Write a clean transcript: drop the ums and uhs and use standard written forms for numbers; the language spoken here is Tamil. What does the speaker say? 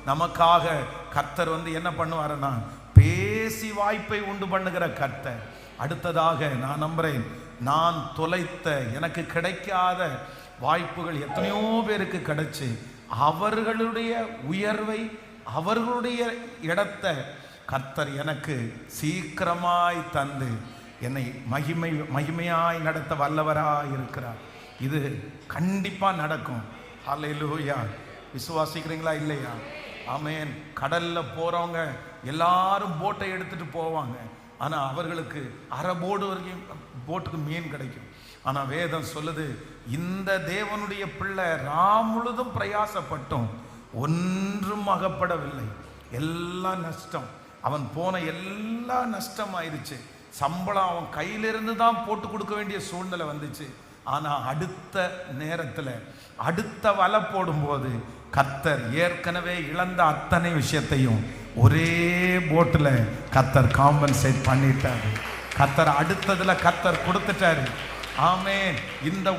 நமக்காக கர்த்தர் என்ன பண்ணுவாருன்னா, பேசி வாய்ப்பை உண்டு பண்ணுகிற கர்த்தர். அடுத்ததாக நான் நம்புறேன், நான் தொலைத்த எனக்கு கிடைக்காத வாய்ப்புகள் எத்தனையோ பேருக்கு கிடைச்சு அவர்களுடைய உயர்வை, அவர்களுடைய இடத்தை கர்த்தர் எனக்கு சீக்கிரமாய் தந்து என்னை மகிமையாய் நடத்த வல்லவராய் இருக்கிறார். இது கண்டிப்பா நடக்கும். ஹல்லேலூயா. விசுவாசிக்கிறீங்களா இல்லையா? ஆமென். கடல்ல போறவங்க எல்லாரும் போட்டை எடுத்துட்டு போவாங்க. ஆனா அவர்களுக்கு அரை போர்டு வரைக்கும் போட்டுக்கு மீன் கிடைக்கும். ஆனா வேதம் சொல்லுது, இந்த தேவனுடைய பிள்ளை முழுதும் பிரயாசப்பட்டும் ஒன்றும் அகப்படவில்லை. எல்லாம் நஷ்டம். அவன் போன எல்லாம் நஷ்டம் ஆயிடுச்சு. சம்பளம் அவன் கையிலிருந்து தான் போட்டு கொடுக்க வேண்டிய சூழ்நிலை வந்துச்சு. ஆனா அடுத்த நேரத்தில் அடுத்த வலை போடும்போது கர்த்தர் ஏற்கனவே இழந்த அத்தனை விஷயத்தையும் ஒரே போட்டில் கர்த்தர் காம்பன்சேட் பண்ணிட்டாரு. கர்த்தர் அடுத்ததுல கர்த்தர் கொடுத்துட்டாரு. ஆமென். இந்த